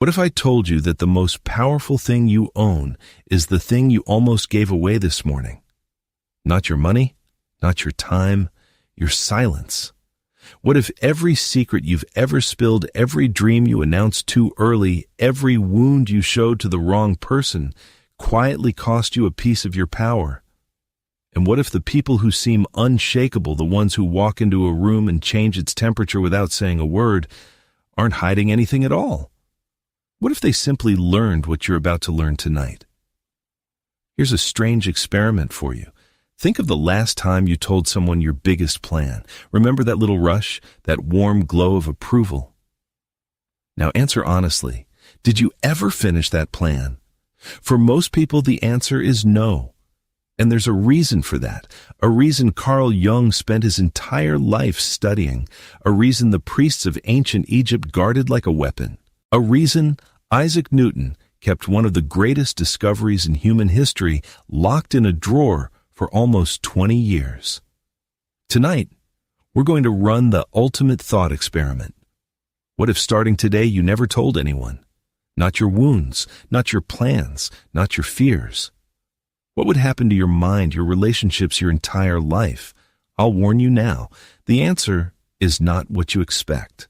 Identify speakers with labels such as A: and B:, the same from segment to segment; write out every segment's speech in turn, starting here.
A: What if I told you that the most powerful thing you own is the thing you almost gave away this morning? Not your money, not your time, your silence. What if every secret you've ever spilled, every dream you announced too early, every wound you showed to the wrong person quietly cost you a piece of your power? And what if the people who seem unshakable, the ones who walk into a room and change its temperature without saying a word, aren't hiding anything at all? What if they simply learned what you're about to learn tonight? Here's a strange experiment for you. Think of the last time you told someone your biggest plan. Remember that little rush, that warm glow of approval? Now answer honestly. Did you ever finish that plan? For most people, the answer is no. And there's a reason for that. A reason Carl Jung spent his entire life studying. A reason the priests of ancient Egypt guarded like a weapon. A reason Isaac Newton kept one of the greatest discoveries in human history locked in a drawer for almost 20 years. Tonight, we're going to run the ultimate thought experiment. What if starting today you never told anyone? Not your wounds, not your plans, not your fears. What would happen to your mind, your relationships, your entire life? I'll warn you now, the answer is not what you expect.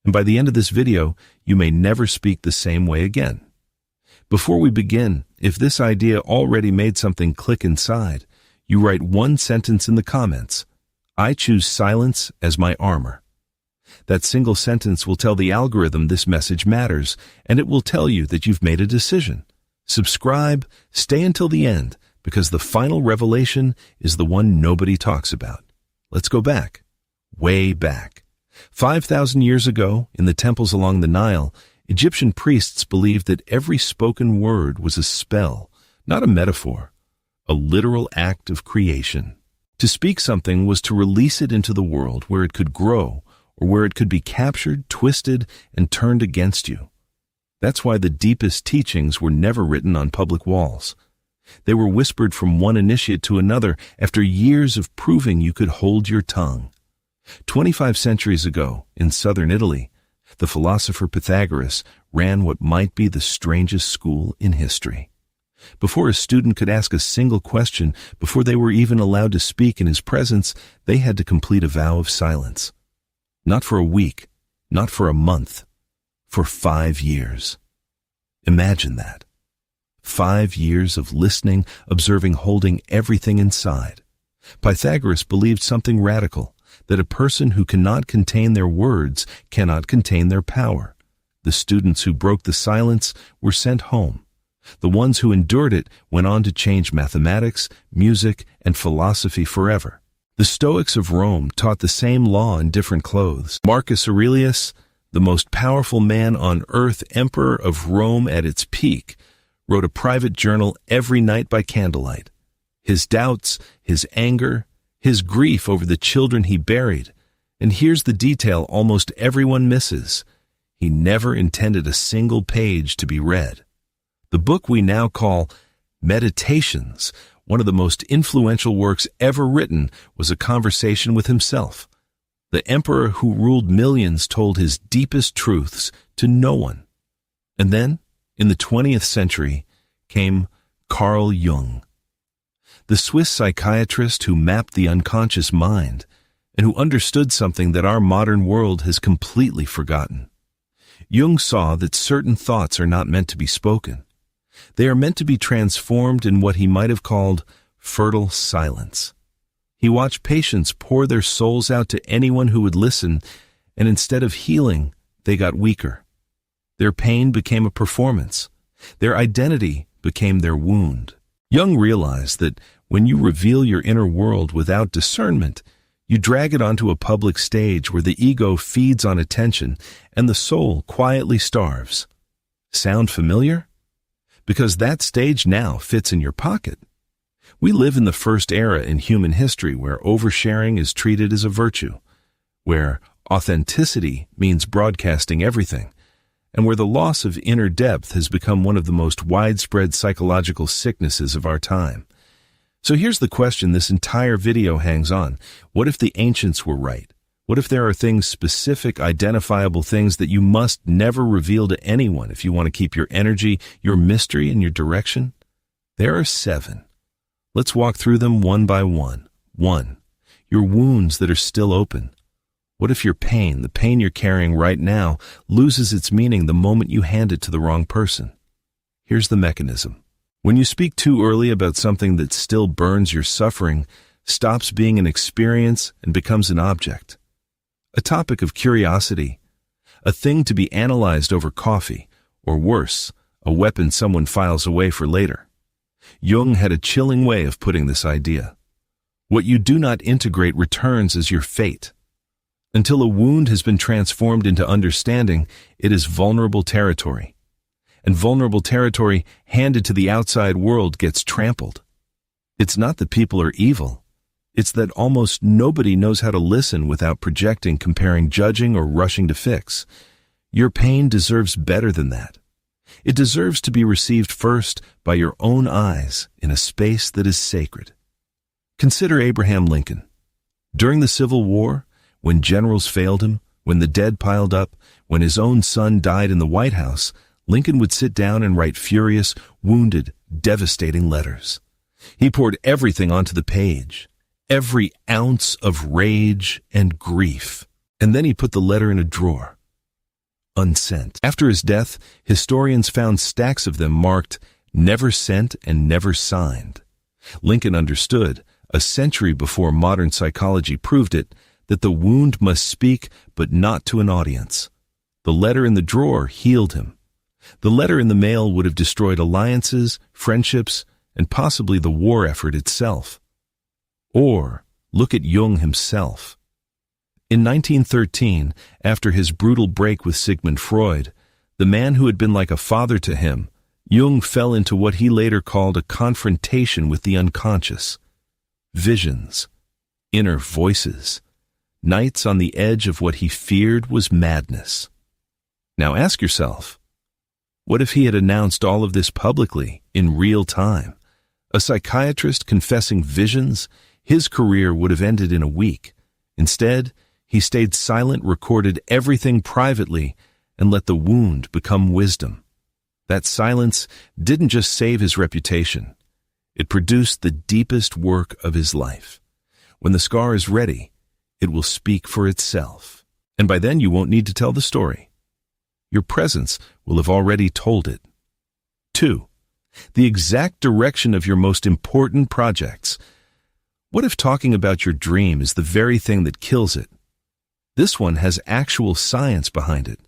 A: And by the end of this video, you may never speak the same way again. Before we begin, if this idea already made something click inside, you write one sentence in the comments. I choose silence as my armor. That single sentence will tell the algorithm this message matters, and it will tell you that you've made a decision. Subscribe, stay until the end, because the final revelation is the one nobody talks about. Let's go back, way back. 5,000 years ago, in the temples along the Nile, Egyptian priests believed that every spoken word was a spell, not a metaphor, a literal act of creation. To speak something was to release it into the world where it could grow, or where it could be captured, twisted, and turned against you. That's why the deepest teachings were never written on public walls. They were whispered from one initiate to another after years of proving you could hold your tongue. 25 centuries ago, in southern Italy, the philosopher Pythagoreans ran what might be the strangest school in history. Before a student could ask a single question, before they were even allowed to speak in his presence, they had to complete a vow of silence. Not for a week, not for a month, for 5 years. Imagine that. 5 years of listening, observing, holding everything inside. Pythagoras believed something radical, that a person who cannot contain their words cannot contain their power. The students who broke the silence were sent home. The ones who endured it went on to change mathematics, music, and philosophy forever. The Stoics of Rome taught the same law in different clothes. Marcus Aurelius, the most powerful man on earth, emperor of Rome at its peak, wrote a private journal every night by candlelight. His doubts, his anger, his grief over the children he buried. And here's the detail almost everyone misses. He never intended a single page to be read. The book we now call Meditations, one of the most influential works ever written, was a conversation with himself. The emperor who ruled millions told his deepest truths to no one. And then, in the 20th century, came Carl Jung, the Swiss psychiatrist who mapped the unconscious mind and who understood something that our modern world has completely forgotten. Jung saw that certain thoughts are not meant to be spoken. They are meant to be transformed in what he might have called fertile silence. He watched patients pour their souls out to anyone who would listen, and instead of healing, they got weaker. Their pain became a performance. Their identity became their wound. Jung realized that when you reveal your inner world without discernment, you drag it onto a public stage where the ego feeds on attention and the soul quietly starves. Sound familiar? Because that stage now fits in your pocket. We live in the first era in human history where oversharing is treated as a virtue, where authenticity means broadcasting everything, and where the loss of inner depth has become one of the most widespread psychological sicknesses of our time. So here's the question this entire video hangs on. What if the ancients were right? What if there are things, specific, identifiable things that you must never reveal to anyone if you want to keep your energy, your mystery, and your direction? There are 7. Let's walk through them one by one. 1. Your wounds that are still open. What if your pain, the pain you're carrying right now, loses its meaning the moment you hand it to the wrong person? Here's the mechanism. When you speak too early about something that still burns your suffering, stops being an experience and becomes an object. A topic of curiosity, a thing to be analyzed over coffee, or worse, a weapon someone files away for later. Jung had a chilling way of putting this idea. What you do not integrate returns as your fate. Until a wound has been transformed into understanding, it is vulnerable territory. And vulnerable territory handed to the outside world gets trampled. It's not that people are evil. It's that almost nobody knows how to listen without projecting, comparing, judging, or rushing to fix. Your pain deserves better than that. It deserves to be received first by your own eyes in a space that is sacred. Consider Abraham Lincoln. During the Civil War, when generals failed him, when the dead piled up, when his own son died in the White House, Lincoln would sit down and write furious, wounded, devastating letters. He poured everything onto the page. Every ounce of rage and grief, and then he put the letter in a drawer, unsent. After his death, historians found stacks of them marked, never sent and never signed. Lincoln understood, a century before modern psychology proved it, that the wound must speak, but not to an audience. The letter in the drawer healed him. The letter in the mail would have destroyed alliances, friendships, and possibly the war effort itself. Or look at Jung himself. In 1913, after his brutal break with Sigmund Freud, the man who had been like a father to him, Jung fell into what he later called a confrontation with the unconscious. Visions, inner voices, nights on the edge of what he feared was madness. Now ask yourself, what if he had announced all of this publicly, in real time? A psychiatrist confessing visions? His career would have ended in a week. Instead, he stayed silent, recorded everything privately, and let the wound become wisdom. That silence didn't just save his reputation. It produced the deepest work of his life. When the scar is ready, it will speak for itself. And by then you won't need to tell the story. Your presence will have already told it. 2. The exact direction of your most important projects. What if talking about your dream is the very thing that kills it? This one has actual science behind it.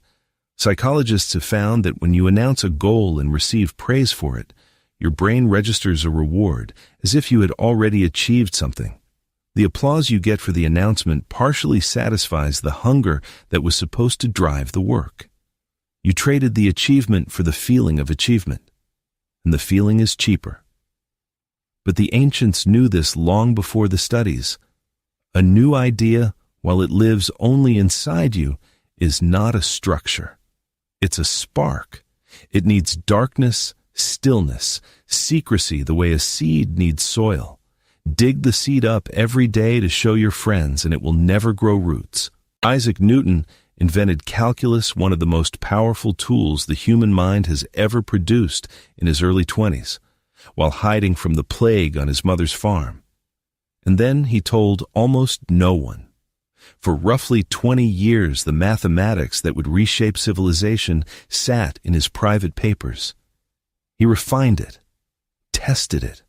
A: Psychologists have found that when you announce a goal and receive praise for it, your brain registers a reward as if you had already achieved something. The applause you get for the announcement partially satisfies the hunger that was supposed to drive the work. You traded the achievement for the feeling of achievement, and the feeling is cheaper. But the ancients knew this long before the studies. A new idea, while it lives only inside you, is not a structure. It's a spark. It needs darkness, stillness, secrecy the way a seed needs soil. Dig the seed up every day to show your friends and it will never grow roots. Isaac Newton invented calculus, one of the most powerful tools the human mind has ever produced, in his early 20s. While hiding from the plague on his mother's farm. And then he told almost no one. For roughly 20 years, the mathematics that would reshape civilization sat in his private papers. He refined it, tested it,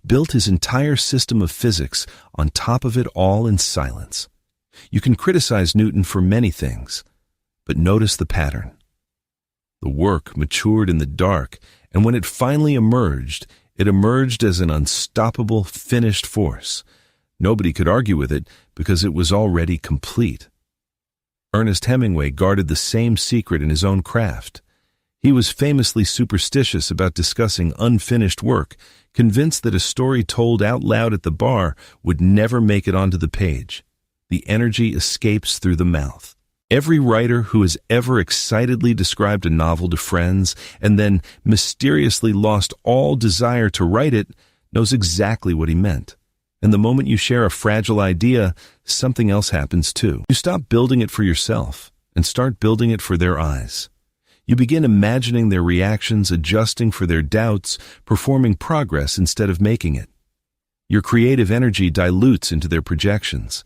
A: built his entire system of physics on top of it all in silence. You can criticize Newton for many things, but notice the pattern. The work matured in the dark, and when it finally emerged, it emerged as an unstoppable, finished force. Nobody could argue with it because it was already complete. Ernest Hemingway guarded the same secret in his own craft. He was famously superstitious about discussing unfinished work, convinced that a story told out loud at the bar would never make it onto the page. The energy escapes through the mouth. Every writer who has ever excitedly described a novel to friends and then mysteriously lost all desire to write it knows exactly what he meant. And the moment you share a fragile idea, something else happens too. You stop building it for yourself and start building it for their eyes. You begin imagining their reactions, adjusting for their doubts, performing progress instead of making it. Your creative energy dilutes into their projections.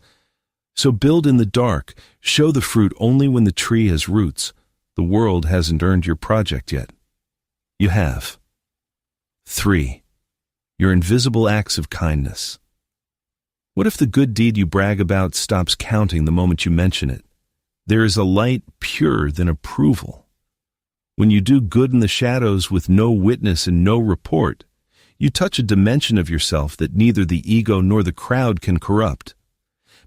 A: So build in the dark, show the fruit only when the tree has roots. The world hasn't earned your project yet. You have. 3. Your invisible acts of kindness. What if the good deed you brag about stops counting the moment you mention it? There is a light purer than approval. When you do good in the shadows with no witness and no report, you touch a dimension of yourself that neither the ego nor the crowd can corrupt.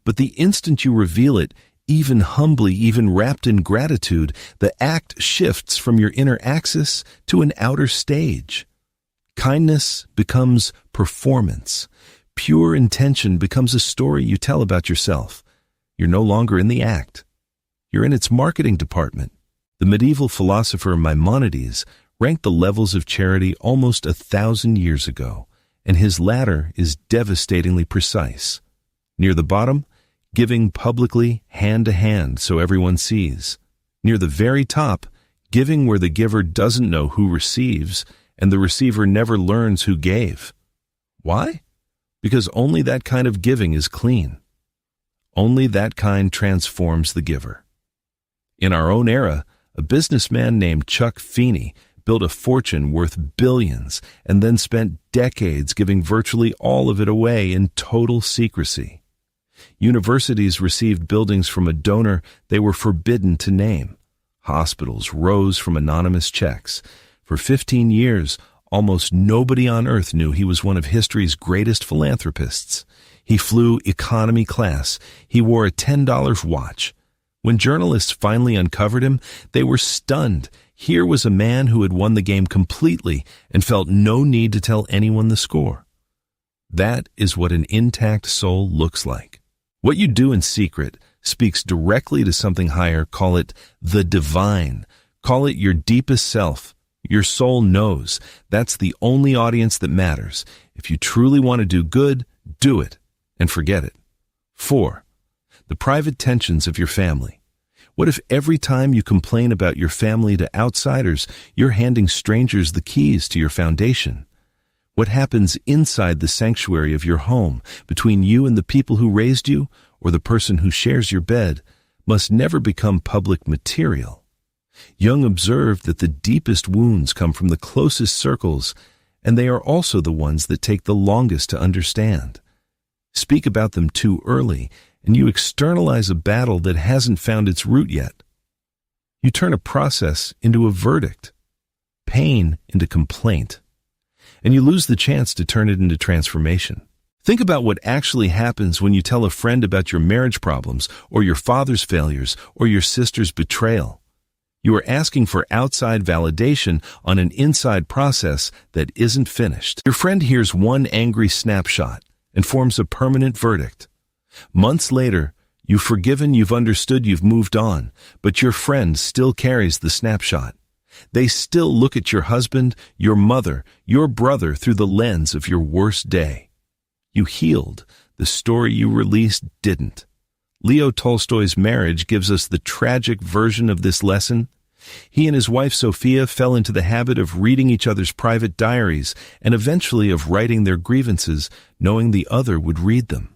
A: But the instant you reveal it, even humbly, even wrapped in gratitude, the act shifts from your inner axis to an outer stage. Kindness becomes performance. Pure intention becomes a story you tell about yourself. You're no longer in the act. You're in its marketing department. The medieval philosopher Maimonides ranked the levels of charity almost 1,000 years ago, and his ladder is devastatingly precise. Near the bottom, giving publicly, hand to hand, so everyone sees. Near the very top, giving where the giver doesn't know who receives, and the receiver never learns who gave. Why? Because only that kind of giving is clean. Only that kind transforms the giver. In our own era, a businessman named Chuck Feeney built a fortune worth billions and then spent decades giving virtually all of it away in total secrecy. Universities received buildings from a donor they were forbidden to name. Hospitals rose from anonymous checks. For 15 years, almost nobody on earth knew he was one of history's greatest philanthropists. He flew economy class. He wore a $10 watch. When journalists finally uncovered him, they were stunned. Here was a man who had won the game completely and felt no need to tell anyone the score. That is what an intact soul looks like. What you do in secret speaks directly to something higher. Call it the divine. Call it your deepest self. Your soul knows. That's the only audience that matters. If you truly want to do good, do it and forget it. 4. The private tensions of your family. What if every time you complain about your family to outsiders, you're handing strangers the keys to your foundation? What happens inside the sanctuary of your home, between you and the people who raised you, or the person who shares your bed, must never become public material. Jung observed that the deepest wounds come from the closest circles, and they are also the ones that take the longest to understand. Speak about them too early, and you externalize a battle that hasn't found its root yet. You turn a process into a verdict, pain into complaint, and you lose the chance to turn it into transformation. Think about what actually happens when you tell a friend about your marriage problems, or your father's failures, or your sister's betrayal. You are asking for outside validation on an inside process that isn't finished. Your friend hears one angry snapshot and forms a permanent verdict. Months later, you've forgiven, you've understood, you've moved on, but your friend still carries the snapshot. They still look at your husband, your mother, your brother through the lens of your worst day. You healed. The story you released didn't. Leo Tolstoy's Marriage gives us the tragic version of this lesson. He and his wife Sophia fell into the habit of reading each other's private diaries and eventually of writing their grievances, knowing the other would read them.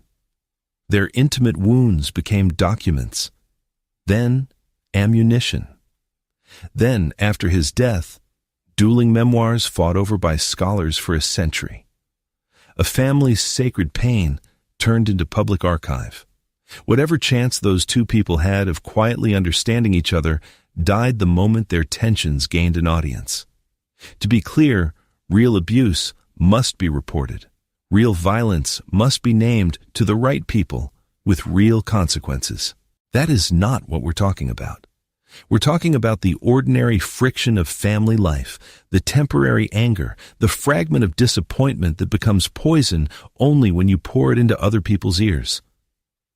A: Their intimate wounds became documents, then ammunition. Then, after his death, dueling memoirs fought over by scholars for a century. A family's sacred pain turned into public archive. Whatever chance those two people had of quietly understanding each other died the moment their tensions gained an audience. To be clear, real abuse must be reported. Real violence must be named to the right people with real consequences. That is not what we're talking about. We're talking about the ordinary friction of family life, the temporary anger, the fragment of disappointment that becomes poison only when you pour it into other people's ears.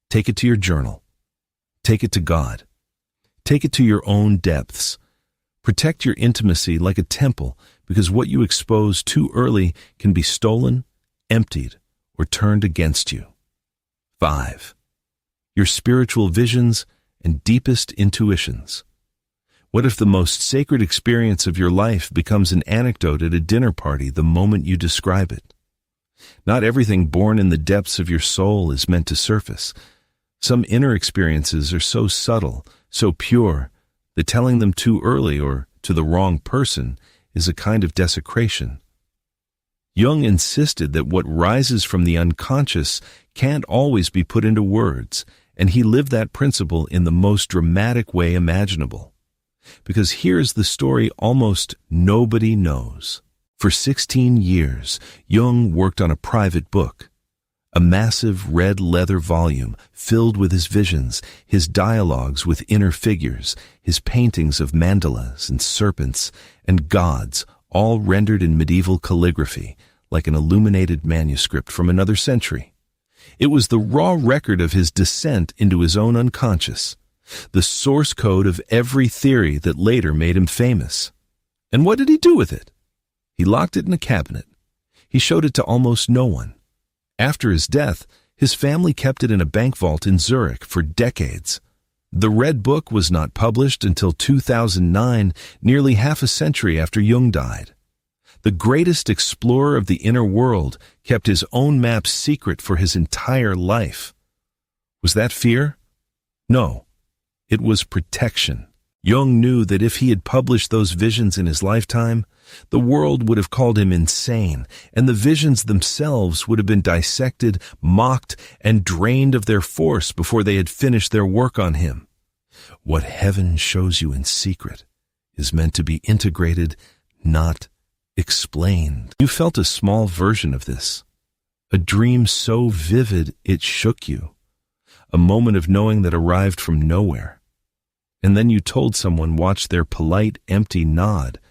A: Take it to your journal. Take it to God. Take it to your own depths. Protect your intimacy like a temple, because what you expose too early can be stolen, emptied, or turned against you. 5. Your spiritual visions and deepest intuitions. What if the most sacred experience of your life becomes an anecdote at a dinner party the moment you describe it? Not everything born in the depths of your soul is meant to surface. Some inner experiences are so subtle, so pure, that telling them too early or to the wrong person is a kind of desecration. Jung insisted that what rises from the unconscious can't always be put into words, and he lived that principle in the most dramatic way imaginable. Because here's the story almost nobody knows. For 16 years, Jung worked on a private book, a massive red leather volume filled with his visions, his dialogues with inner figures, his paintings of mandalas and serpents and gods, all rendered in medieval calligraphy, like an illuminated manuscript from another century. It was the raw record of his descent into his own unconscious, the source code of every theory that later made him famous. And what did he do with it? He locked it in a cabinet. He showed it to almost no one. After his death, his family kept it in a bank vault in Zurich for decades. The Red Book was not published until 2009, nearly half a century after Jung died. The greatest explorer of the inner world kept his own maps secret for his entire life. Was that fear? No, it was protection. Jung knew that if he had published those visions in his lifetime, the world would have called him insane, and the visions themselves would have been dissected, mocked, and drained of their force before they had finished their work on him. What heaven shows you in secret is meant to be integrated, not explained. You felt a small version of this, a dream so vivid it shook you, a moment of knowing that arrived from nowhere. And then you told someone, watched their polite, empty nod,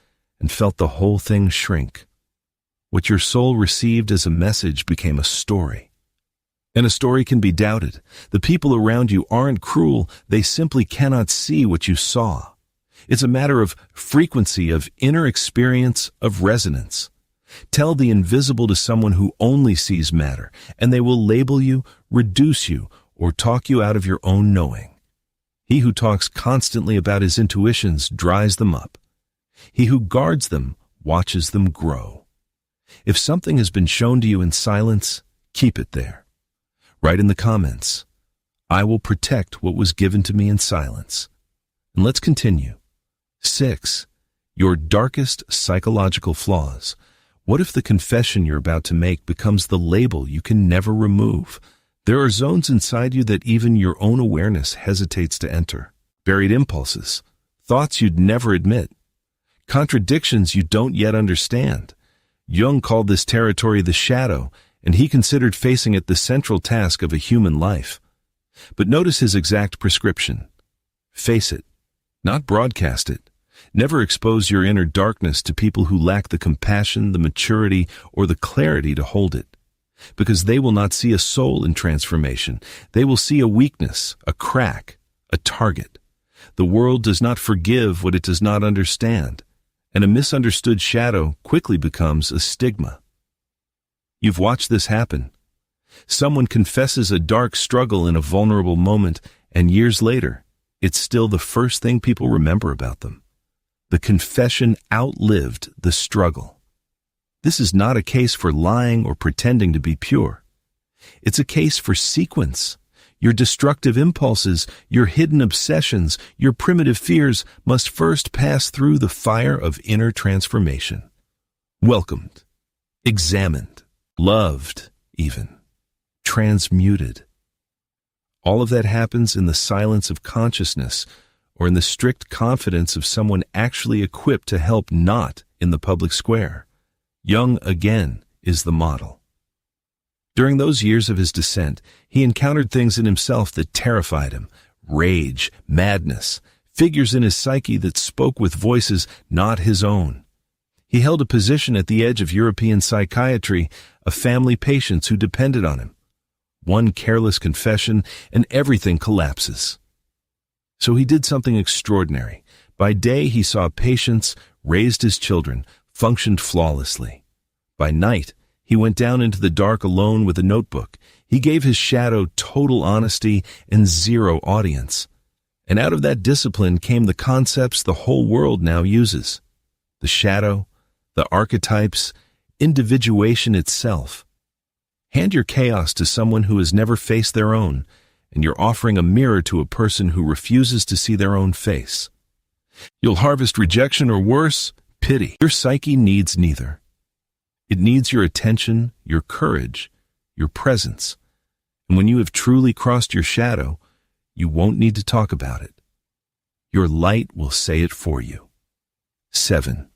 A: and felt the whole thing shrink. What your soul received as a message became a story. And a story can be doubted. The people around you aren't cruel, they simply cannot see what you saw. It's a matter of frequency, of inner experience, of resonance. Tell the invisible to someone who only sees matter, and they will label you, reduce you, or talk you out of your own knowing. He who talks constantly about his intuitions dries them up. He who guards them watches them grow. If something has been shown to you in silence, keep it there. Write in the comments, I will protect what was given to me in silence. And let's continue. 6. Your darkest psychological flaws. What if the confession you're about to make becomes the label you can never remove? There are zones inside you that even your own awareness hesitates to enter. Buried impulses, thoughts you'd never admit, contradictions you don't yet understand. Jung called this territory the shadow, and he considered facing it the central task of a human life. But notice his exact prescription. Face it, not broadcast it. Never expose your inner darkness to people who lack the compassion, the maturity, or the clarity to hold it. Because they will not see a soul in transformation. They will see a weakness, a crack, a target. The world does not forgive what it does not understand, and a misunderstood shadow quickly becomes a stigma. You've watched this happen. Someone confesses a dark struggle in a vulnerable moment, and years later, it's still the first thing people remember about them. The confession outlived the struggle. This is not a case for lying or pretending to be pure. It's a case for sequence. Your destructive impulses, your hidden obsessions, your primitive fears must first pass through the fire of inner transformation. Welcomed, examined, loved even, transmuted. All of that happens in the silence of consciousness or in the strict confidence of someone actually equipped to help, not in the public square. Jung, again, is the model. During those years of his descent, he encountered things in himself that terrified him: rage, madness, figures in his psyche that spoke with voices not his own. He held a position at the edge of European psychiatry, of family patients who depended on him. One careless confession, and everything collapses. So he did something extraordinary. By day, he saw patients, raised his children, functioned flawlessly. By night, He went down into the dark alone with a notebook. He gave his shadow total honesty and zero audience. And out of that discipline came the concepts the whole world now uses. The shadow, the archetypes, individuation itself. Hand your chaos to someone who has never faced their own, and you're offering a mirror to a person who refuses to see their own face. You'll harvest rejection or worse, pity. Your psyche needs neither. It needs your attention, your courage, your presence. And when you have truly crossed your shadow, you won't need to talk about it. Your light will say it for you. 7.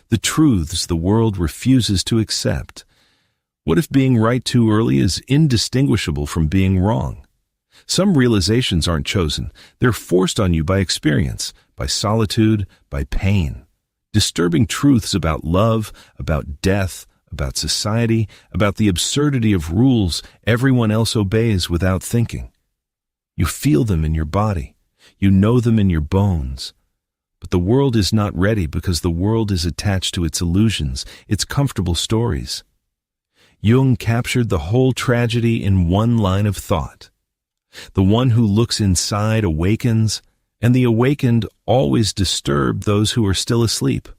A: The truths the world refuses to accept. What if being right too early is indistinguishable from being wrong? Some realizations aren't chosen. They're forced on you by experience, by solitude, by pain. Disturbing truths about love, about death, about society, about the absurdity of rules everyone else obeys without thinking. You feel them in your body. You know them in your bones. But the world is not ready because the world is attached to its illusions, its comfortable stories. Jung captured the whole tragedy in one line of thought. The one who looks inside awakens, and the awakened always disturb those who are still asleep.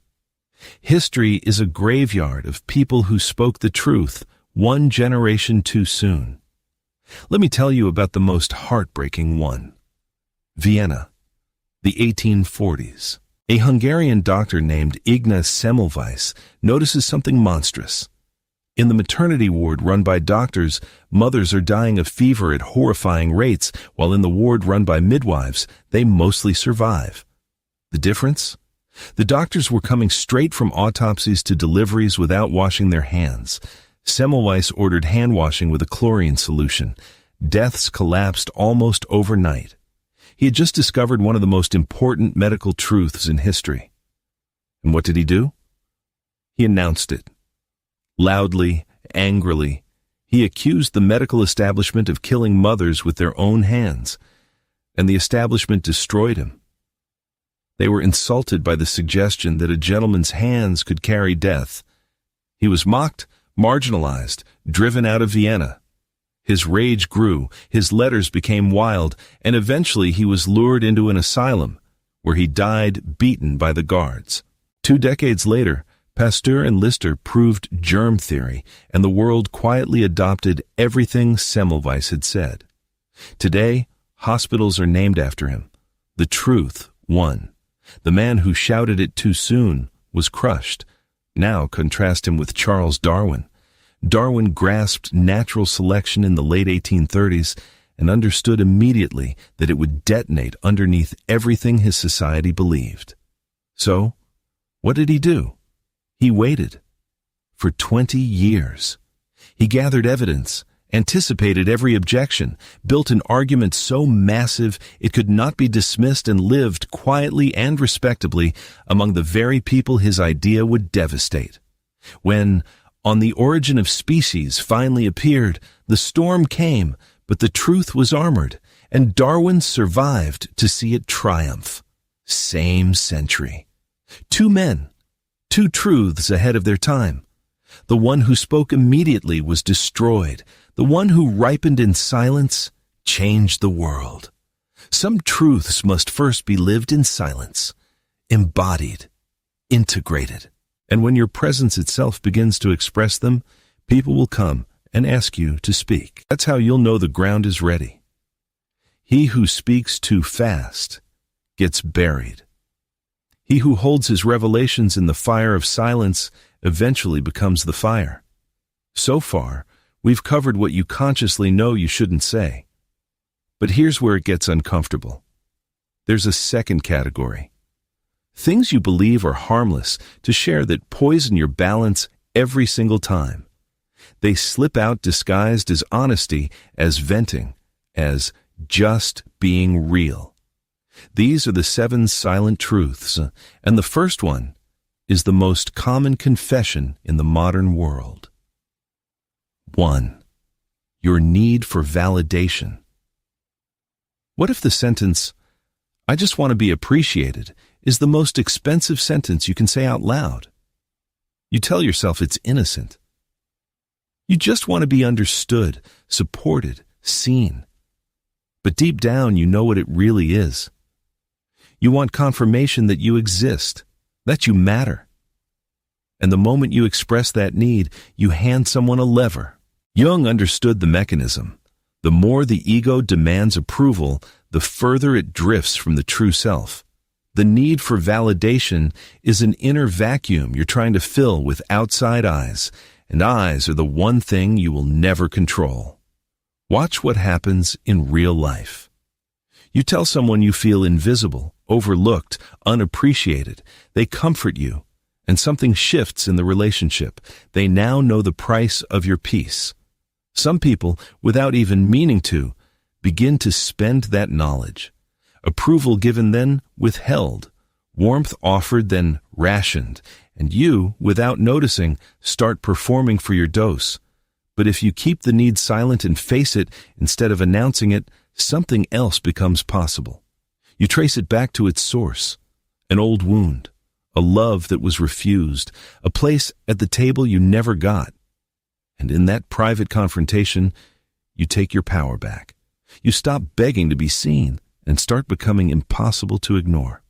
A: History is a graveyard of people who spoke the truth one generation too soon. Let me tell you about the most heartbreaking one. Vienna, the 1840s. A Hungarian doctor named Ignaz Semmelweis notices something monstrous. In the maternity ward run by doctors, mothers are dying of fever at horrifying rates, while in the ward run by midwives, they mostly survive. The difference? The doctors were coming straight from autopsies to deliveries without washing their hands. Semmelweis ordered hand washing with a chlorine solution. Deaths collapsed almost overnight. He had just discovered one of the most important medical truths in history. And what did he do? He announced it. Loudly, angrily, he accused the medical establishment of killing mothers with their own hands, and the establishment destroyed him. They were insulted by the suggestion that a gentleman's hands could carry death. He was mocked, marginalized, driven out of Vienna. His rage grew, his letters became wild, and eventually he was lured into an asylum, where he died beaten by the guards. 2 decades later, Pasteur and Lister proved germ theory, and the world quietly adopted everything Semmelweis had said. Today, hospitals are named after him. The truth won. The man who shouted it too soon was crushed. Now contrast him with Charles Darwin. Darwin grasped natural selection in the late 1830s and understood immediately that it would detonate underneath everything his society believed. So, what did he do? He waited. For 20 years. He gathered evidence, anticipated every objection, built an argument so massive it could not be dismissed, and lived quietly and respectably among the very people his idea would devastate. When On the Origin of Species finally appeared, the storm came, but the truth was armored, and Darwin survived to see it triumph. Same century. 2 men, 2 truths ahead of their time. The one who spoke immediately was destroyed. The one who ripened in silence changed the world. Some truths must first be lived in silence, embodied, integrated. And when your presence itself begins to express them, people will come and ask you to speak. That's how you'll know the ground is ready. He who speaks too fast gets buried. He who holds his revelations in the fire of silence eventually becomes the fire. So far, we've covered what you consciously know you shouldn't say. But here's where it gets uncomfortable. There's a second category. Things you believe are harmless to share that poison your balance every single time. They slip out disguised as honesty, as venting, as just being real. These are the 7 silent truths, and the first one is the most common confession in the modern world. 1. Your need for validation. What if the sentence, "I just want to be appreciated," is the most expensive sentence you can say out loud? You tell yourself it's innocent. You just want to be understood, supported, seen. But deep down, you know what it really is. You want confirmation that you exist, that you matter. And the moment you express that need, you hand someone a lever. Jung understood the mechanism. The more the ego demands approval, the further it drifts from the true self. The need for validation is an inner vacuum you're trying to fill with outside eyes, and eyes are the one thing you will never control. Watch what happens in real life. You tell someone you feel invisible, overlooked, unappreciated. They comfort you, and something shifts in the relationship. They now know the price of your peace. Some people, without even meaning to, begin to spend that knowledge. Approval given, then withheld. Warmth offered, then rationed. And you, without noticing, start performing for your dose. But if you keep the need silent and face it instead of announcing it, something else becomes possible. You trace it back to its source. An old wound, a love that was refused, a place at the table you never got. And in that private confrontation, you take your power back. You stop begging to be seen and start becoming impossible to ignore.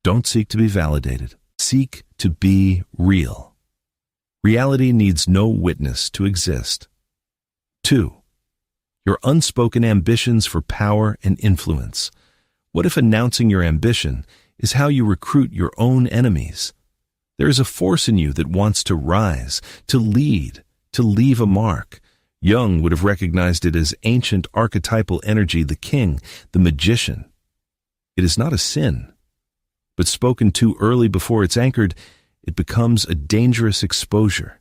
A: Don't seek to be validated. Seek to be real. Reality needs no witness to exist. 2. Your unspoken ambitions for power and influence. What if announcing your ambition is how you recruit your own enemies? There is a force in you that wants to rise, to lead, to leave a mark. Jung would have recognized it as ancient archetypal energy, the king, the magician. It is not a sin, but spoken too early before it's anchored, it becomes a dangerous exposure.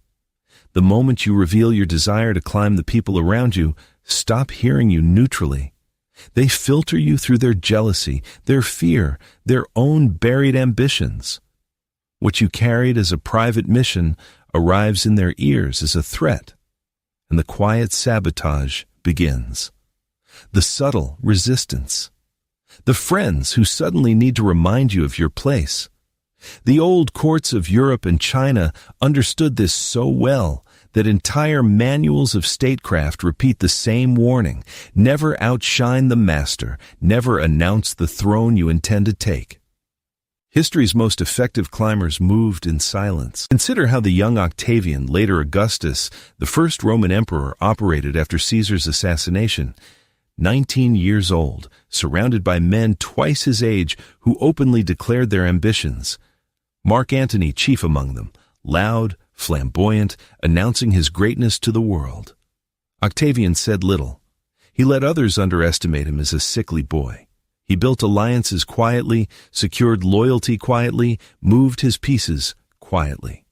A: The moment you reveal your desire to climb the people around you, stop hearing you neutrally. They filter you through their jealousy, their fear, their own buried ambitions. What you carried as a private mission arrives in their ears as a threat, and the quiet sabotage begins. The subtle resistance. The friends who suddenly need to remind you of your place. The old courts of Europe and China understood this so well that entire manuals of statecraft repeat the same warning: never outshine the master, never announce the throne you intend to take. History's most effective climbers moved in silence. Consider how the young Octavian, later Augustus, the first Roman emperor, operated after Caesar's assassination. 19 years old, surrounded by men twice his age who openly declared their ambitions. Mark Antony chief among them, loud, flamboyant, announcing his greatness to the world. Octavian said little. He let others underestimate him as a sickly boy. He built alliances quietly, secured loyalty quietly, moved his pieces quietly.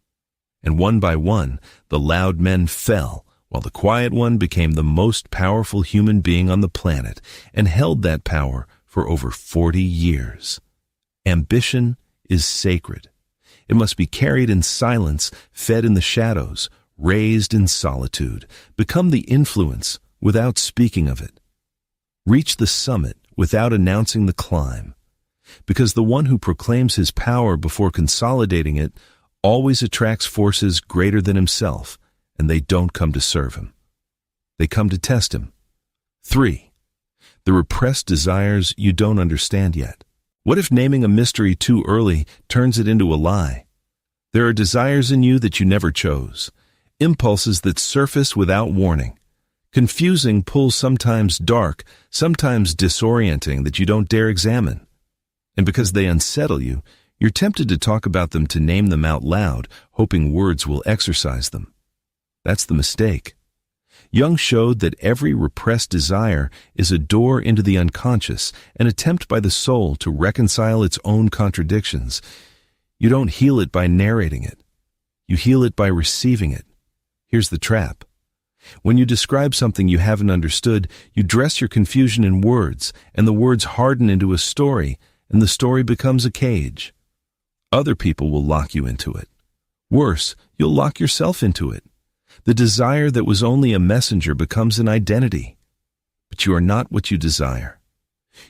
A: And one by one, the loud men fell, while the quiet one became the most powerful human being on the planet and held that power for over 40 years. Ambition is sacred. It must be carried in silence, fed in the shadows, raised in solitude, become the influence without speaking of it. Reach the summit without announcing the climb, because the one who proclaims his power before consolidating it always attracts forces greater than himself, and they don't come to serve him. They come to test him. 3. The repressed desires you don't understand yet. What if naming a mystery too early turns it into a lie? There are desires in you that you never chose, impulses that surface without warning, confusing pulls sometimes dark, sometimes disorienting that you don't dare examine. And because they unsettle you, you're tempted to talk about them, to name them out loud, hoping words will exorcise them. That's the mistake. Jung showed that every repressed desire is a door into the unconscious, an attempt by the soul to reconcile its own contradictions. You don't heal it by narrating it. You heal it by receiving it. Here's the trap. When you describe something you haven't understood, you dress your confusion in words, and the words harden into a story, and the story becomes a cage. Other people will lock you into it. Worse, you'll lock yourself into it. The desire that was only a messenger becomes an identity. But you are not what you desire.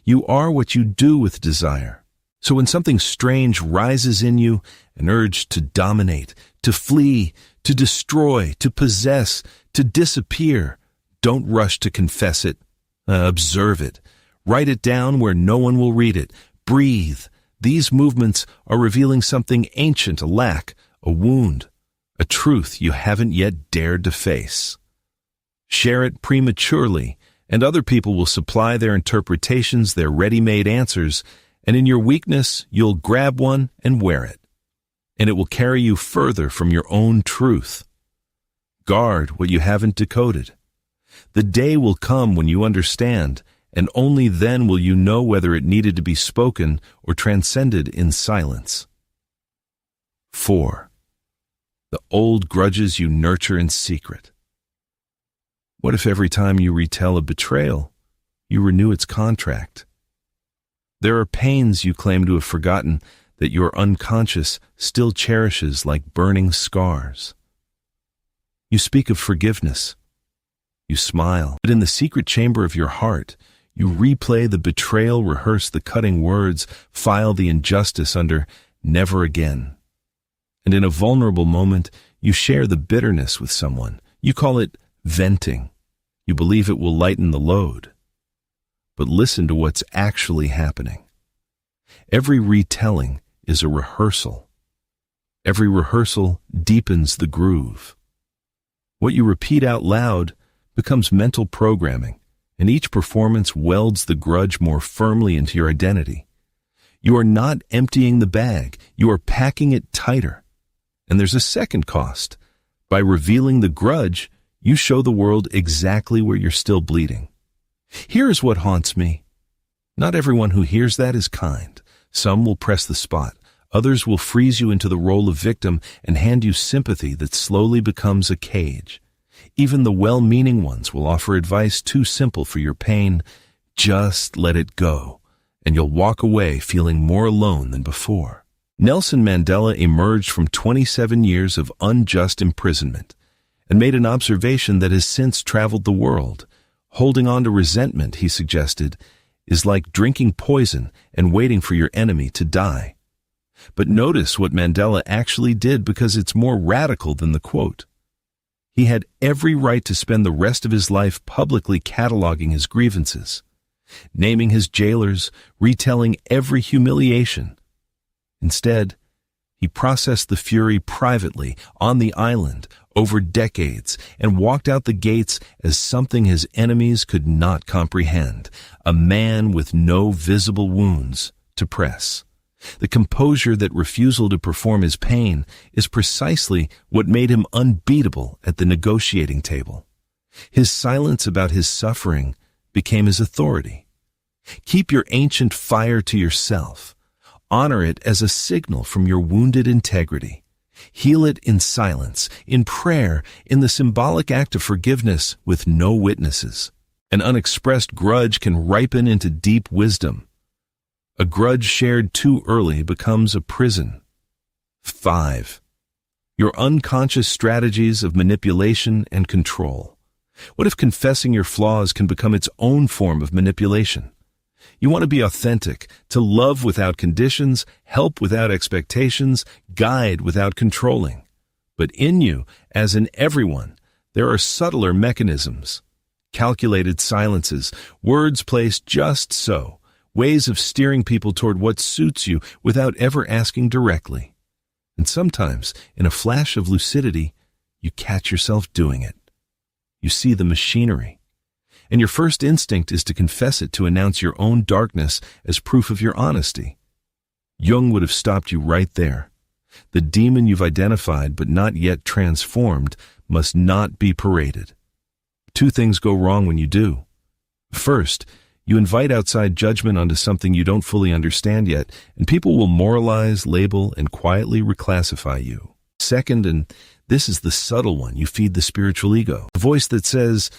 A: You are what you do with desire. So when something strange rises in you, an urge to dominate, to flee, to destroy, to possess, to disappear, don't rush to confess it. Observe it. Write it down where no one will read it. Breathe. These movements are revealing something ancient, a lack, a wound, a truth you haven't yet dared to face. Share it prematurely, and other people will supply their interpretations, their ready-made answers, and in your weakness, you'll grab one and wear it. And it will carry you further from your own truth. Guard what you haven't decoded. The day will come when you understand, and only then will you know whether it needed to be spoken or transcended in silence. 4. The old grudges you nurture in secret. What if every time you retell a betrayal, you renew its contract? There are pains you claim to have forgotten that your unconscious still cherishes like burning scars. You speak of forgiveness. You smile, but in the secret chamber of your heart, you replay the betrayal, rehearse the cutting words, file the injustice under never again. And in a vulnerable moment, you share the bitterness with someone. You call it venting. You believe it will lighten the load. But listen to what's actually happening. Every retelling is a rehearsal. Every rehearsal deepens the groove. What you repeat out loud becomes mental programming, and each performance welds the grudge more firmly into your identity. You are not emptying the bag, you are packing it tighter. And there's a second cost. By revealing the grudge, you show the world exactly where you're still bleeding. Here is what haunts me. Not everyone who hears that is kind. Some will press the spot. Others will freeze you into the role of victim and hand you sympathy that slowly becomes a cage. Even the well-meaning ones will offer advice too simple for your pain. Just let it go, and you'll walk away feeling more alone than before. Nelson Mandela emerged from 27 years of unjust imprisonment and made an observation that has since traveled the world. Holding on to resentment, he suggested, is like drinking poison and waiting for your enemy to die. But notice what Mandela actually did, because it's more radical than the quote. He had every right to spend the rest of his life publicly cataloging his grievances, naming his jailers, retelling every humiliation. Instead, he processed the fury privately, on the island, over decades, and walked out the gates as something his enemies could not comprehend, a man with no visible wounds to press. The composure that refusal to perform his pain is precisely what made him unbeatable at the negotiating table. His silence about his suffering became his authority. Keep your ancient fire to yourself. Honor it as a signal from your wounded integrity. Heal it in silence, in prayer, in the symbolic act of forgiveness with no witnesses. An unexpressed grudge can ripen into deep wisdom. A grudge shared too early becomes a prison. 5. Your unconscious strategies of manipulation and control. What if confessing your flaws can become its own form of manipulation? You want to be authentic, to love without conditions, help without expectations, guide without controlling. But in you, as in everyone, there are subtler mechanisms. Calculated silences, words placed just so, ways of steering people toward what suits you without ever asking directly. And sometimes, in a flash of lucidity, you catch yourself doing it. You see the machinery. And your first instinct is to confess it, to announce your own darkness as proof of your honesty. Jung would have stopped you right there. The demon you've identified but not yet transformed must not be paraded. 2 things go wrong when you do. First, you invite outside judgment onto something you don't fully understand yet, and people will moralize, label, and quietly reclassify you. Second, and this is the subtle one, you feed the spiritual ego, the voice that says,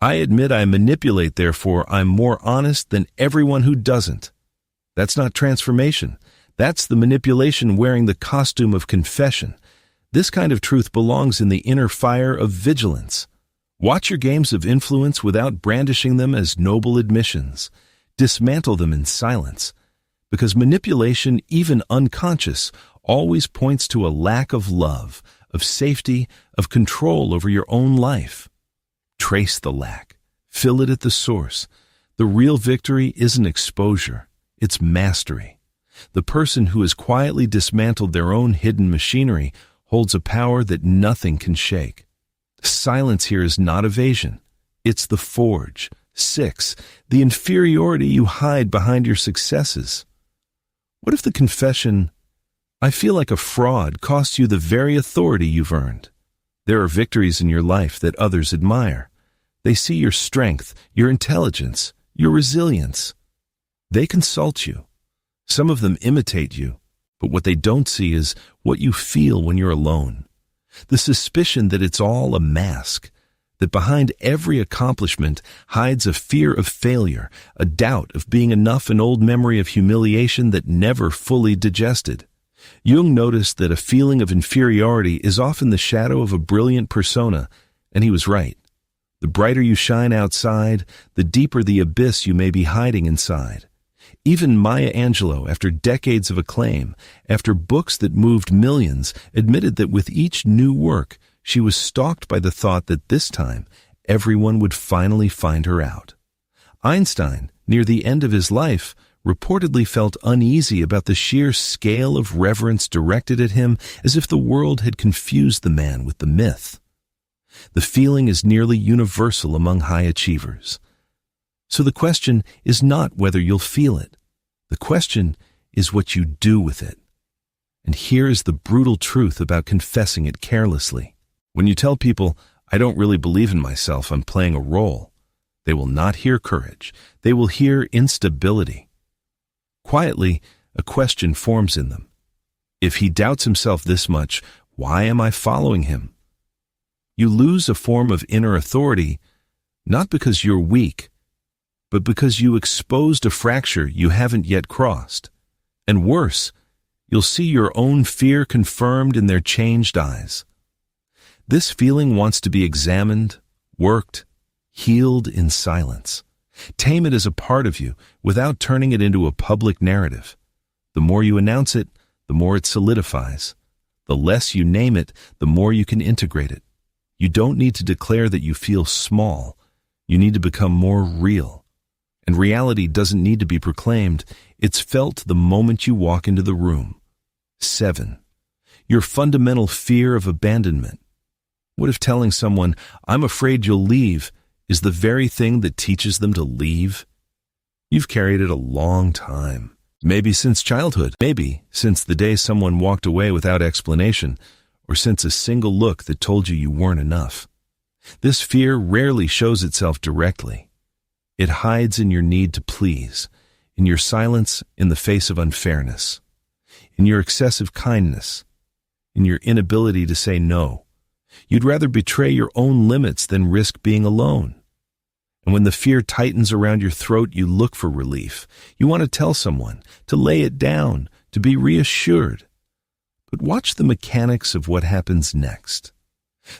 A: I admit I manipulate, therefore I'm more honest than everyone who doesn't. That's not transformation. That's the manipulation wearing the costume of confession. This kind of truth belongs in the inner fire of vigilance. Watch your games of influence without brandishing them as noble admissions. Dismantle them in silence. Because manipulation, even unconscious, always points to a lack of love, of safety, of control over your own life. Trace the lack. Fill it at the source. The real victory isn't exposure, it's mastery. The person who has quietly dismantled their own hidden machinery holds a power that nothing can shake. Silence here is not evasion. It's the forge. 6. The inferiority you hide behind your successes. What if the confession, "I feel like a fraud," costs you the very authority you've earned? There are victories in your life that others admire. They see your strength, your intelligence, your resilience. They consult you. Some of them imitate you, but what they don't see is what you feel when you're alone. The suspicion that it's all a mask, that behind every accomplishment hides a fear of failure, a doubt of being enough, an old memory of humiliation that never fully digested. Jung noticed that a feeling of inferiority is often the shadow of a brilliant persona, and he was right. The brighter you shine outside, the deeper the abyss you may be hiding inside. Even Maya Angelou, after decades of acclaim, after books that moved millions, admitted that with each new work, she was stalked by the thought that this time everyone would finally find her out. Einstein, near the end of his life, reportedly felt uneasy about the sheer scale of reverence directed at him, as if the world had confused the man with the myth. The feeling is nearly universal among high achievers. So the question is not whether you'll feel it. The question is what you do with it. And here is the brutal truth about confessing it carelessly. When you tell people, "I don't really believe in myself, I'm playing a role," they will not hear courage. They will hear instability. Quietly, a question forms in them. If he doubts himself this much, why am I following him? You lose a form of inner authority, not because you're weak, but because you exposed a fracture you haven't yet crossed. And worse, you'll see your own fear confirmed in their changed eyes. This feeling wants to be examined, worked, healed in silence. Tame it as a part of you without turning it into a public narrative. The more you announce it, the more it solidifies. The less you name it, the more you can integrate it. You don't need to declare that you feel small. You need to become more real. And reality doesn't need to be proclaimed. It's felt the moment you walk into the room. 7. Your fundamental fear of abandonment. What if telling someone, "I'm afraid you'll leave," is the very thing that teaches them to leave? You've carried it a long time. Maybe since childhood. Maybe since the day someone walked away without explanation, or since a single look that told you you weren't enough. This fear rarely shows itself directly. It hides in your need to please, in your silence in the face of unfairness, in your excessive kindness, in your inability to say no. You'd rather betray your own limits than risk being alone. And when the fear tightens around your throat, you look for relief. You want to tell someone, to lay it down, to be reassured. But watch the mechanics of what happens next.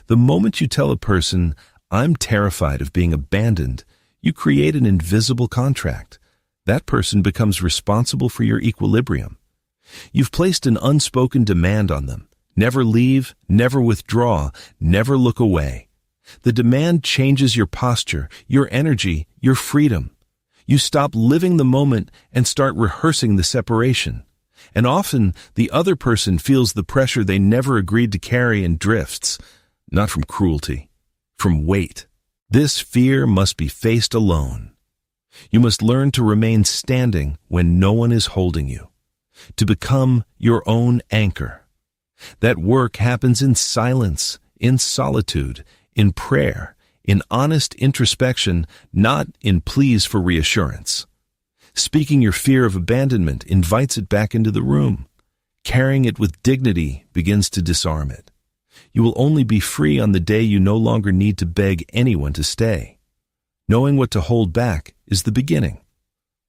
A: The moment you tell a person, "I'm terrified of being abandoned," you create an invisible contract. That person becomes responsible for your equilibrium. You've placed an unspoken demand on them. Never leave, never withdraw, never look away. The demand changes your posture, your energy, your freedom. You stop living the moment and start rehearsing the separation. And often, the other person feels the pressure they never agreed to carry and drifts, not from cruelty, from weight. This fear must be faced alone. You must learn to remain standing when no one is holding you, to become your own anchor. That work happens in silence, in solitude, in prayer, in honest introspection, not in pleas for reassurance. Speaking your fear of abandonment invites it back into the room. Carrying it with dignity begins to disarm it. You will only be free on the day you no longer need to beg anyone to stay. Knowing what to hold back is the beginning,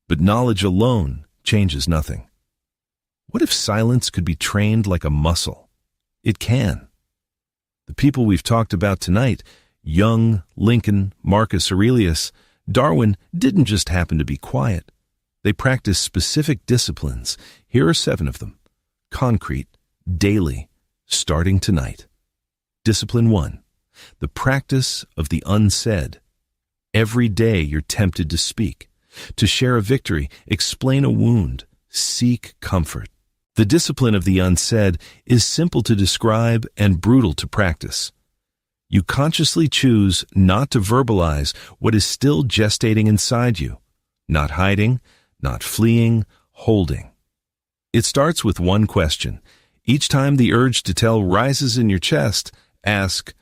A: but knowledge alone changes nothing. What if silence could be trained like a muscle? It can. The people we've talked about tonight, Jung, Lincoln, Marcus Aurelius, Darwin, didn't just happen to be quiet. They practice specific disciplines. Here are 7 of them. Concrete, daily, starting tonight. Discipline 1. The practice of the unsaid. Every day you're tempted to speak, to share a victory, explain a wound, seek comfort. The discipline of the unsaid is simple to describe and brutal to practice. You consciously choose not to verbalize what is still gestating inside you, not hiding, not fleeing, holding. It starts with one question. Each time the urge to tell rises in your chest, ask,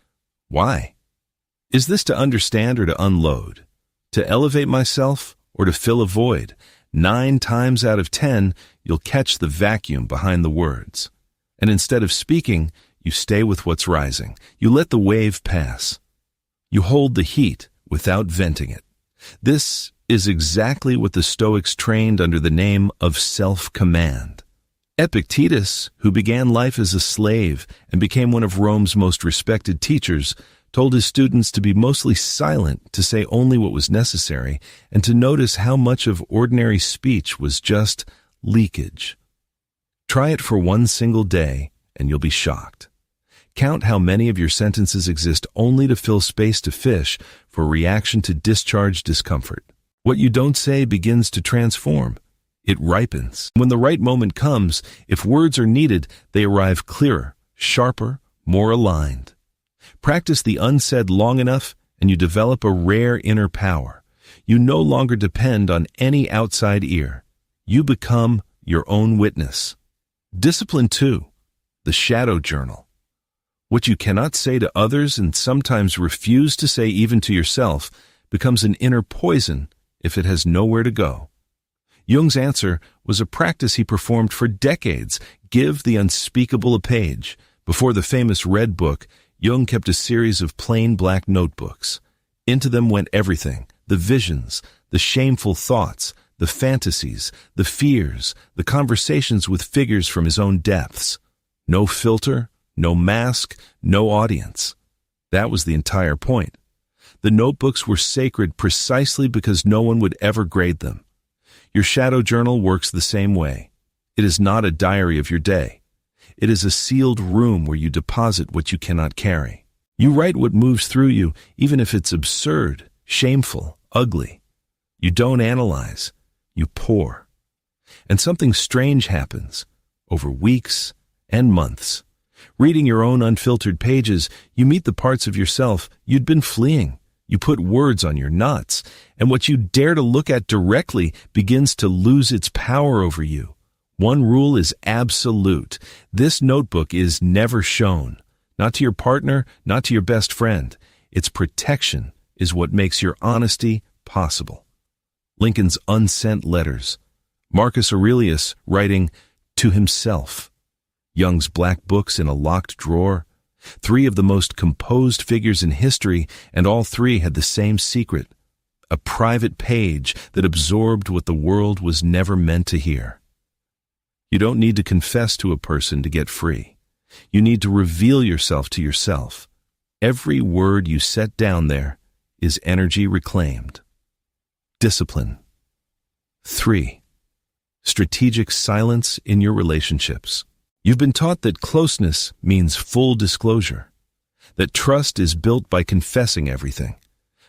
A: why? Is this to understand or to unload? To elevate myself or to fill a void? 9 times out of 10, you'll catch the vacuum behind the words. And instead of speaking, you stay with what's rising. You let the wave pass. You hold the heat without venting it. This is exactly what the Stoics trained under the name of self-command. Epictetus, who began life as a slave and became one of Rome's most respected teachers, told his students to be mostly silent, to say only what was necessary, and to notice how much of ordinary speech was just leakage. Try it for one single day, and you'll be shocked. Count how many of your sentences exist only to fill space to fish for reaction to discharge discomfort. What you don't say begins to transform. It ripens. When the right moment comes, if words are needed, they arrive clearer, sharper, more aligned. Practice the unsaid long enough, and you develop a rare inner power. You no longer depend on any outside ear. You become your own witness. Discipline 2. The shadow journal. What you cannot say to others and sometimes refuse to say even to yourself becomes an inner poison if it has nowhere to go. Jung's answer was a practice he performed for decades. Give the unspeakable a page. Before the famous Red Book, Jung kept a series of plain black notebooks. Into them went everything: the visions, the shameful thoughts, the fantasies, the fears, the conversations with figures from his own depths. No filter, no mask, no audience. That was the entire point. The notebooks were sacred precisely because no one would ever grade them. Your shadow journal works the same way. It is not a diary of your day. It is a sealed room where you deposit what you cannot carry. You write what moves through you, even if it's absurd, shameful, ugly. You don't analyze. You pour. And something strange happens over weeks and months. Reading your own unfiltered pages, you meet the parts of yourself you'd been fleeing. You put words on your knots, and what you dare to look at directly begins to lose its power over you. One rule is absolute. This notebook is never shown. Not to your partner, not to your best friend. Its protection is what makes your honesty possible. Lincoln's unsent letters. Marcus Aurelius writing to himself. Jung's black books in a locked drawer. 3 of the most composed figures in history, and all 3 had the same secret. A private page that absorbed what the world was never meant to hear. You don't need to confess to a person to get free. You need to reveal yourself to yourself. Every word you set down there is energy reclaimed. Discipline. 3. Strategic silence in your relationships. You've been taught that closeness means full disclosure, that trust is built by confessing everything.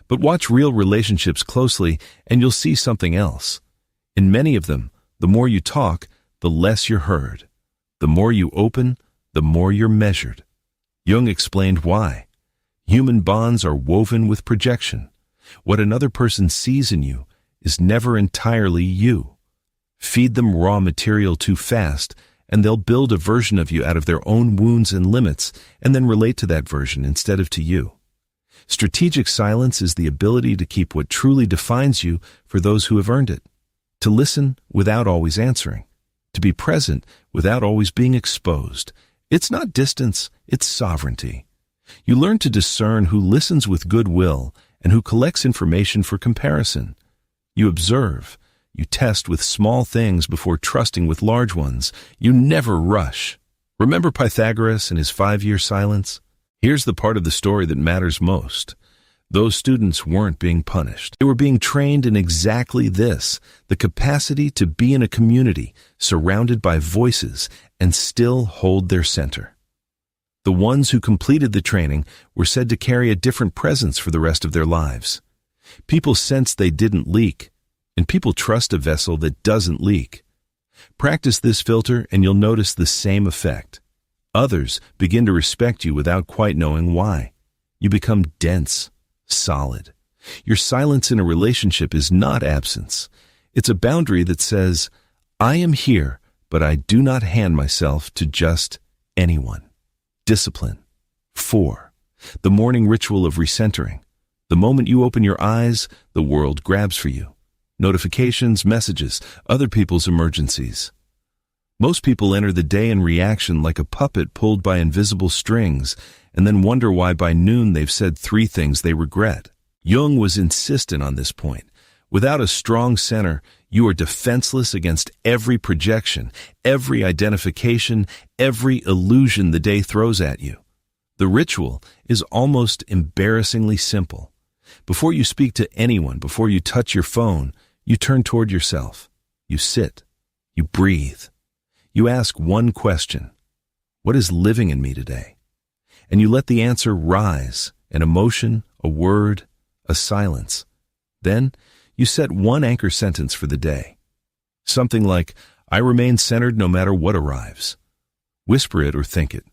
A: But watch real relationships closely and you'll see something else. In many of them, the more you talk, the less you're heard. The more you open, the more you're measured. Jung explained why. Human bonds are woven with projection. What another person sees in you is never entirely you. Feed them raw material too fast, and they'll build a version of you out of their own wounds and limits, and then relate to that version instead of to you. Strategic silence is the ability to keep what truly defines you for those who have earned it. To listen without always answering. To be present without always being exposed. It's not distance, it's sovereignty. You learn to discern who listens with goodwill and who collects information for comparison. You observe. You test with small things before trusting with large ones. You never rush. Remember Pythagoreans and his 5-year silence? Here's the part of the story that matters most. Those students weren't being punished. They were being trained in exactly this, the capacity to be in a community surrounded by voices and still hold their center. The ones who completed the training were said to carry a different presence for the rest of their lives. People sensed they didn't leak, and people trust a vessel that doesn't leak. Practice this filter and you'll notice the same effect. Others begin to respect you without quite knowing why. You become dense, solid. Your silence in a relationship is not absence. It's a boundary that says, I am here, but I do not hand myself to just anyone. Discipline. 4. The morning ritual of recentering. The moment you open your eyes, the world grabs for you. Notifications, messages, other people's emergencies. Most people enter the day in reaction like a puppet pulled by invisible strings, and then wonder why by noon they've said 3 things they regret. Jung was insistent on this point. Without a strong center, you are defenseless against every projection, every identification, every illusion the day throws at you. The ritual is almost embarrassingly simple. Before you speak to anyone, before you touch your phone, you turn toward yourself. You sit. You breathe. You ask one question. What is living in me today? And you let the answer rise, an emotion, a word, a silence. Then you set one anchor sentence for the day. Something like, I remain centered no matter what arrives. Whisper it or think it.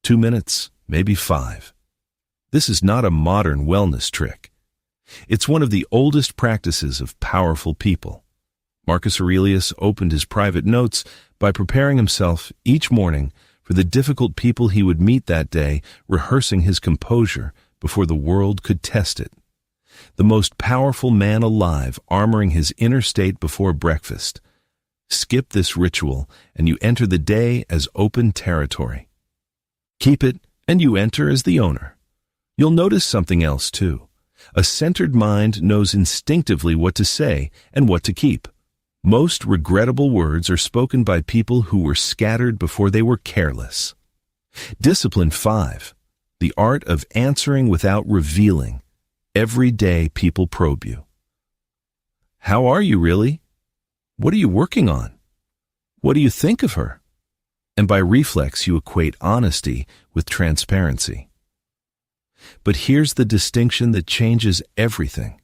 A: 2 minutes, maybe 5. This is not a modern wellness trick. It's one of the oldest practices of powerful people. Marcus Aurelius opened his private notes by preparing himself each morning for the difficult people he would meet that day, rehearsing his composure before the world could test it. The most powerful man alive armoring his inner state before breakfast. Skip this ritual and you enter the day as open territory. Keep it and you enter as the owner. You'll notice something else too. A centered mind knows instinctively what to say and what to keep. Most regrettable words are spoken by people who were scattered before they were careless. Discipline 5. The art of answering without revealing. Every day people probe you. How are you really? What are you working on? What do you think of her? And by reflex you equate honesty with transparency. But here's the distinction that changes everything.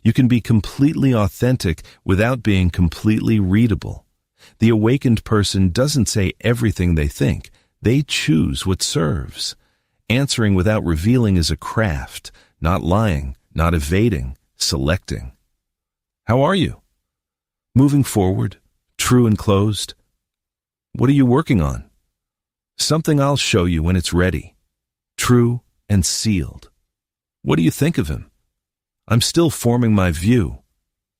A: You can be completely authentic without being completely readable. The awakened person doesn't say everything they think. They choose what serves. Answering without revealing is a craft, not lying, not evading, selecting. How are you? Moving forward, true and closed. What are you working on? Something I'll show you when it's ready. True and sealed. What do you think of him? I'm still forming my view.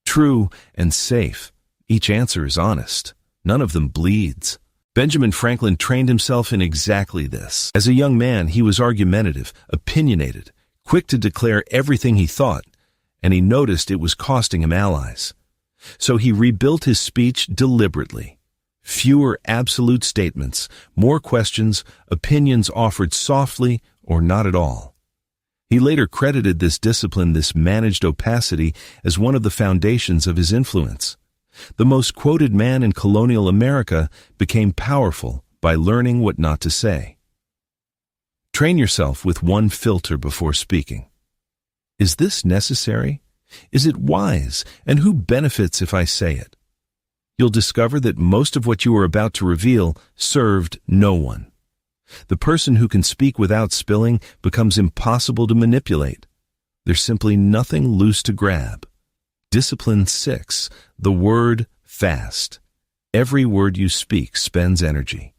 A: True and safe. Each answer is honest. None of them bleeds. Benjamin Franklin trained himself in exactly this. As a young man, he was argumentative, opinionated, quick to declare everything he thought, and he noticed it was costing him allies. So he rebuilt his speech deliberately. Fewer absolute statements, more questions, opinions offered softly or not at all. He later credited this discipline, this managed opacity, as one of the foundations of his influence. The most quoted man in colonial America became powerful by learning what not to say. Train yourself with one filter before speaking. Is this necessary? Is it wise? And who benefits if I say it? You'll discover that most of what you are about to reveal served no one. The person who can speak without spilling becomes impossible to manipulate. There's simply nothing loose to grab. Discipline 6. The word fast. Every word you speak spends energy.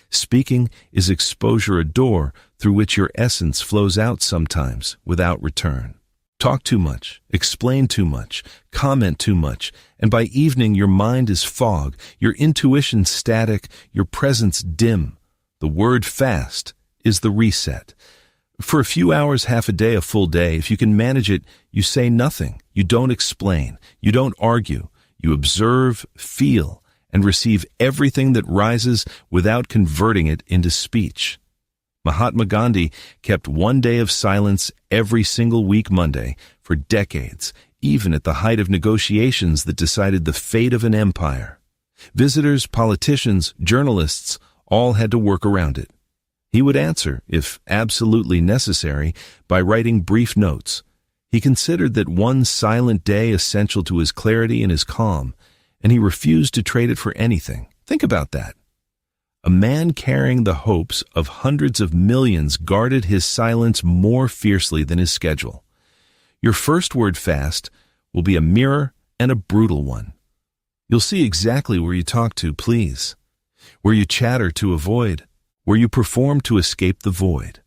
A: Speaking is exposure, a door through which your essence flows out sometimes without return. Talk too much, explain too much, comment too much, and by evening your mind is fog, your intuition static, your presence dim. The word fast is the reset. For a few hours, half a day, a full day, if you can manage it, you say nothing. You don't explain. You don't argue. You observe, feel, and receive everything that rises without converting it into speech. Mahatma Gandhi kept one day of silence every single week Monday for decades, even at the height of negotiations that decided the fate of an empire. Visitors, politicians, journalists all had to work around it. He would answer, if absolutely necessary, by writing brief notes. He considered that one silent day essential to his clarity and his calm, and he refused to trade it for anything. Think about that. A man carrying the hopes of hundreds of millions guarded his silence more fiercely than his schedule. Your first word fast will be a mirror and a brutal one. You'll see exactly where you talk to please, where you chatter to avoid, where you perform to escape the void.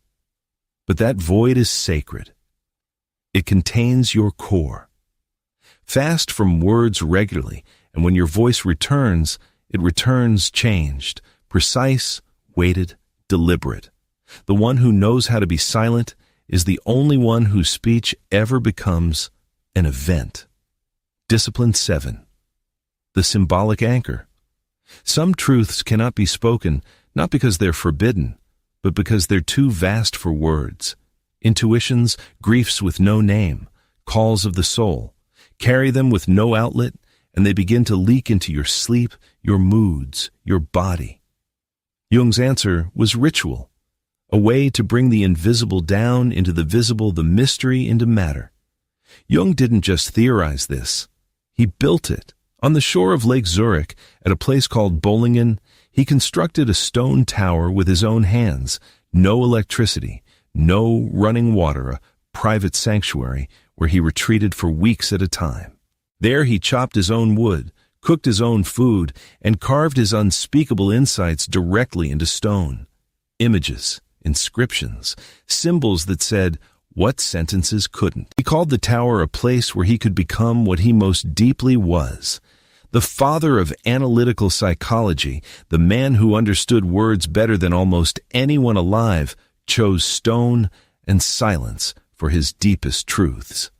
A: But that void is sacred. It contains your core. Fast from words regularly, and when your voice returns, it returns changed, precise, weighted, deliberate. The one who knows how to be silent is the only one whose speech ever becomes an event. Discipline 7. The symbolic anchor. Some truths cannot be spoken, not because they're forbidden, but because they're too vast for words. Intuitions, griefs with no name, calls of the soul. Carry them with no outlet, and they begin to leak into your sleep, your moods, your body. Jung's answer was ritual, a way to bring the invisible down into the visible, the mystery into matter. Jung didn't just theorize this. He built it. On the shore of Lake Zurich, at a place called Bollingen, he constructed a stone tower with his own hands. No electricity, no running water, a private sanctuary where he retreated for weeks at a time. There he chopped his own wood, cooked his own food, and carved his unspeakable insights directly into stone. Images, inscriptions, symbols that said what sentences couldn't. He called the tower a place where he could become what he most deeply was. The father of analytical psychology, the man who understood words better than almost anyone alive, chose stone and silence for his deepest truths.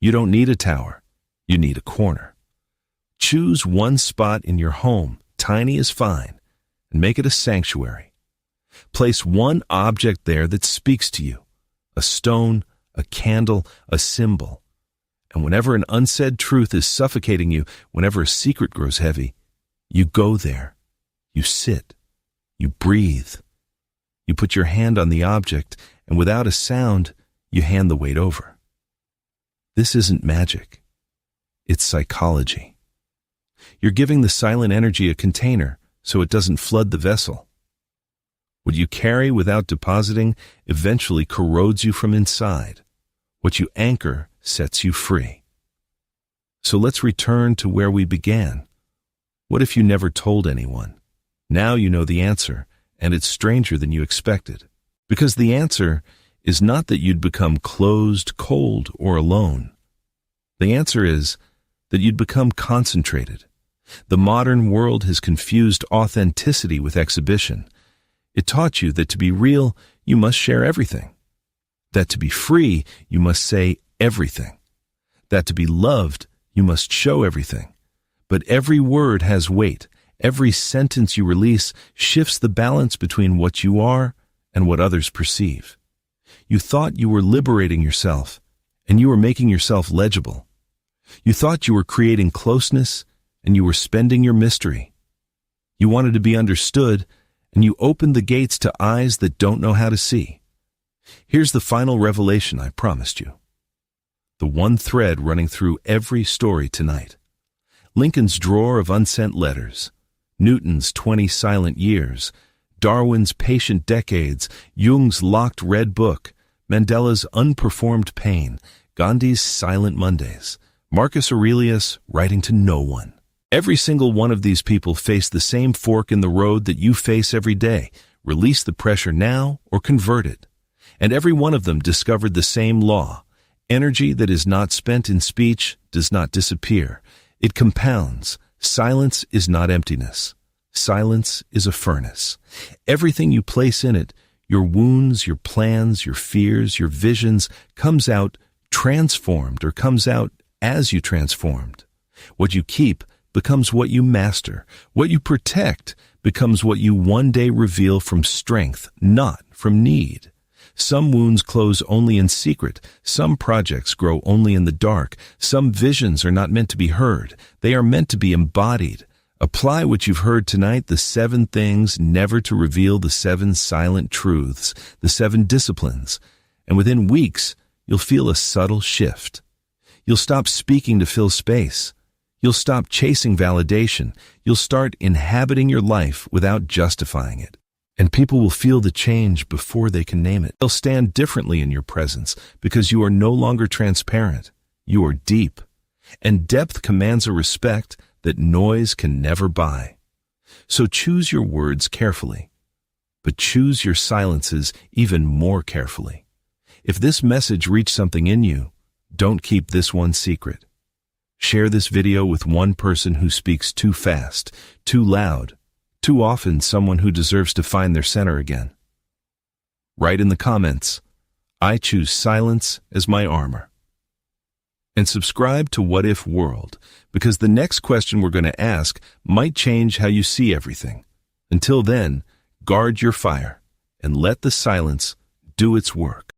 A: You don't need a tower. You need a corner. Choose one spot in your home, tiny as fine, and make it a sanctuary. Place one object there that speaks to you, a stone, a candle, a symbol. And whenever an unsaid truth is suffocating you, whenever a secret grows heavy, you go there, you sit, you breathe. You put your hand on the object, and without a sound, you hand the weight over. This isn't magic. It's psychology. You're giving the silent energy a container so it doesn't flood the vessel. What you carry without depositing eventually corrodes you from inside. What you anchor sets you free. So let's return to where we began. What if you never told anyone? Now you know the answer, and it's stranger than you expected. Because the answer is not that you'd become closed, cold, or alone. The answer is that you'd become concentrated. The modern world has confused authenticity with exhibition. It taught you that to be real, you must share everything. That to be free, you must say everything. That to be loved, you must show everything. But every word has weight. Every sentence you release shifts the balance between what you are and what others perceive. You thought you were liberating yourself, and you were making yourself legible. You thought you were creating closeness, and you were spending your mystery. You wanted to be understood, and you opened the gates to eyes that don't know how to see. Here's the final revelation I promised you. The one thread running through every story tonight. Lincoln's drawer of unsent letters, Newton's 20 silent years, Darwin's patient decades, Jung's locked red book, Mandela's unperformed pain, Gandhi's silent Mondays, Marcus Aurelius writing to no one. Every single one of these people faced the same fork in the road that you face every day. Release the pressure now or convert it. And every one of them discovered the same law. Energy that is not spent in speech does not disappear. It compounds. Silence is not emptiness. Silence is a furnace. Everything you place in it, your wounds, your plans, your fears, your visions, comes out transformed or comes out as you transformed. What you keep becomes what you master. What you protect becomes what you one day reveal from strength, not from need. Some wounds close only in secret. Some projects grow only in the dark. Some visions are not meant to be heard. They are meant to be embodied. Apply what you've heard tonight, the 7 things never to reveal, the 7 silent truths, the 7 disciplines. And within weeks, you'll feel a subtle shift. You'll stop speaking to fill space. You'll stop chasing validation. You'll start inhabiting your life without justifying it. And people will feel the change before they can name it. They'll stand differently in your presence because you are no longer transparent. You are deep. And depth commands a respect that noise can never buy. So choose your words carefully, but choose your silences even more carefully. If this message reached something in you, don't keep this one secret. Share this video with one person who speaks too fast, too loud, too often, someone who deserves to find their center again. Write in the comments, "I choose silence as my armor." And subscribe to What If World, because the next question we're going to ask might change how you see everything. Until then, guard your fire and let the silence do its work.